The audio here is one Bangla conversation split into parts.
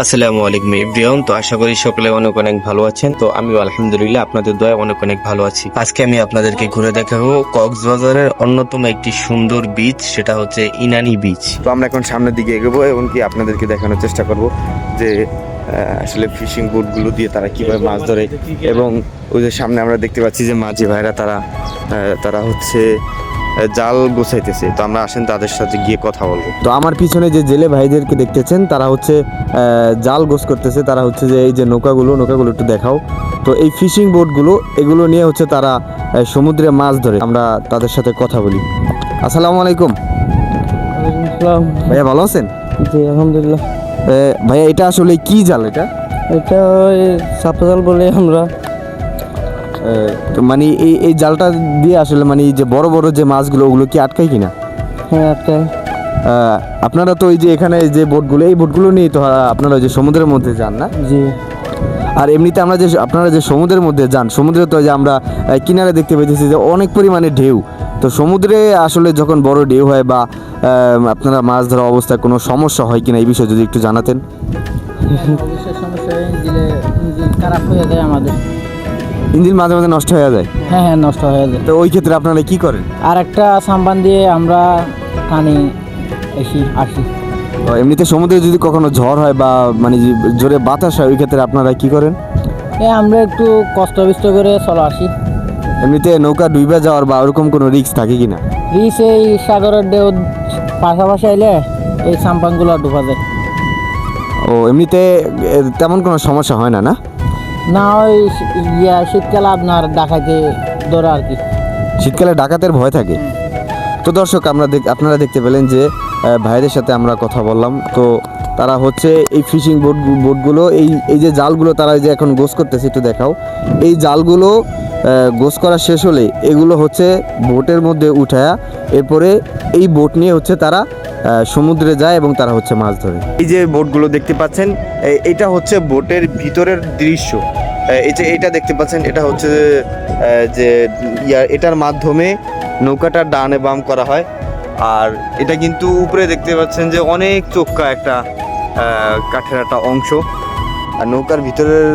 আসসালামু আলাইকুম এভরিওয়ান। তো আশা করি সকলে অনেক অনেক ভালো আছেন। তো আমিও আলহামদুলিল্লাহ আপনাদের দয়ায় অনেক অনেক ভালো আছি। আজকে আমি আপনাদেরকে ঘুরে দেখাবো কক্সবাজারের অন্যতম একটি সুন্দর বিচ, সেটা হচ্ছে ইনানি বিচ। তো আমরা এখন সামনের দিকে এগোবো এবং কি আপনাদেরকে দেখানোর চেষ্টা করব যে আসলে ফিশিং বোটগুলো দিয়ে তারা কিভাবে মাছ ধরে। এবং ওই যে সামনে আমরা দেখতে পাচ্ছি যে মাঝি ভাইরা তারা হচ্ছে জাল গোছাইতেছে। তো আমরা আসেন তাদের সাথে গিয়ে কথা বলবো। তো আমার পিছনে যে জেলে ভাইদেরকে দেখতেছেন তারা হচ্ছে জাল গোছ করতেছে। তারা হচ্ছে যে এই যে নৌকাগুলো একটু দেখাও। তো এই ফিশিং বোটগুলো এগুলো নিয়ে হচ্ছে তারা সমুদ্রে মাছ ধরে। আমরা তাদের সাথে কথা বলি। আসসালামু আলাইকুম ভাইয়া, ভালো আছেন? জি আলহামদুলিল্লাহ। ভাইয়া এটা আসলে কি জাল? এটা সাপা জাল বলে আমরা। তো মানে এই জালটা দিয়ে আসলে মানে এই যে বড় বড় যে মাছগুলো ওগুলো কি আটকায় কিনা? হ্যাঁ আটকায়। আপনারা তো এই যে এখানে যে এই বোটগুলো নিয়ে তো আপনারা ওই যে সমুদ্রের মধ্যে যান না? জি। আর এমনিতে আপনারা যে সমুদ্রের মধ্যে যান, সমুদ্রে তো যে আমরা কিনারে দেখতে পেয়েছি যে অনেক পরিমাণে ঢেউ। তো সমুদ্রে আসলে যখন বড় ঢেউ হয় বা আপনারা মাছ ধরা অবস্থায় কোনো সমস্যা হয় কিনা এই বিষয়ে যদি একটু জানাতেন। অবশ্যই সমস্যা, ইঞ্জিন খারাপ হয়ে যায় আমাদের। ইঞ্জিন মাঝে মাঝে নষ্ট হয়ে যায়? হ্যাঁ হ্যাঁ, নষ্ট হয়ে যায়। তো ওই ক্ষেত্রে আপনারা কি করেন? আর একটা সাম্বান দিয়ে আমরা টানি আসি। এমনিতে সমুদ্রে যদি কখনো ঝড় হয় বা মানে জোরে বাতাস হয় ওই ক্ষেত্রে আপনারা কি করেন? আমরা একটু কষ্ট বিষ্ট করে চলে আসি। এমনিতে নৌকা ডুবে যাওয়ার বা ওরকম কোনো রিস্ক থাকে কিনা? রিস এই সাগরের ঢেউ পাশাপাশি আইলে এই সাম্পানগুলো ডুবা যায়। ও এমনিতে তেমন কোনো সমস্যা হয় না? না না, ওই শীতকালে আপনার ডাকাইতে ধরে আর কি। শীতকালে ডাকাতের ভয় থাকে। তো দর্শক আপনারা দেখতে পেলেন যে ভাইদের সাথে আমরা কথা বললাম। তো তারা হচ্ছে এই ফিশিং বোটগুলো এই যে জালগুলো তারা যে এখন গোছ করতেছে, একটু দেখাও। এই জালগুলো গোছ করা শেষ হলে এগুলো হচ্ছে বোটের মধ্যে উঠায়া এরপরে এই বোট নিয়ে হচ্ছে তারা সমুদ্রে যায় এবং তারা হচ্ছে মাছ ধরে। এই যে বোটগুলো দেখতে পাচ্ছেন এটা হচ্ছে বোটের ভিতরের দৃশ্য। এই যে এটা দেখতে পাচ্ছেন এটা হচ্ছে যে এটার মাধ্যমে নৌকাটা ডানে বাম করা হয়। আর এটা কিন্তু উপরে দেখতে পাচ্ছেন যে অনেক চোক্কা একটা কাঠের একটা অংশ। আর নৌকার ভিতরের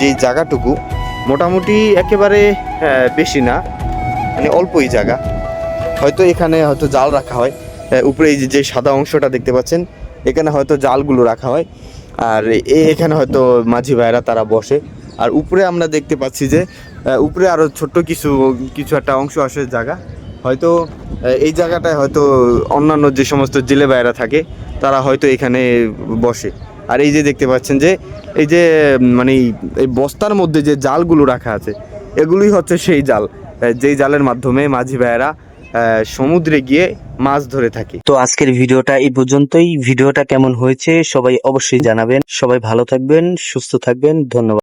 যে জায়গাটুকু মোটামুটি একেবারে বেশি না, মানে অল্পই জায়গা। হয়তো এখানে হয়তো জাল রাখা হয়। উপরে এই যে সাদা অংশটা দেখতে পাচ্ছেন এখানে হয়তো জালগুলো রাখা হয়। আর এখানে হয়তো মাঝি ভাইরা তারা বসে। আর উপরে আমরা দেখতে পাচ্ছি যে উপরে আরও ছোট্ট কিছু একটা অংশ আসে জায়গা। হয়তো এই জায়গাটায় হয়তো অন্যান্য যে সমস্ত জেলে ভাইরা থাকে তারা হয়তো এখানে বসে। আর এই যে দেখতে পাচ্ছেন যে এই যে মানে এই বস্তার মধ্যে যে জালগুলো রাখা আছে এগুলোই হচ্ছে সেই জাল, যেই জালের মাধ্যমে মাঝি ভাইয়েরা সমুদ্রে গিয়ে মাছ ধরে থাকে। তো আজকের ভিডিওটা এই পর্যন্তই। ভিডিওটা কেমন হয়েছে সবাই অবশ্যই জানাবেন। সবাই ভালো থাকবেন, সুস্থ থাকবেন। ধন্যবাদ।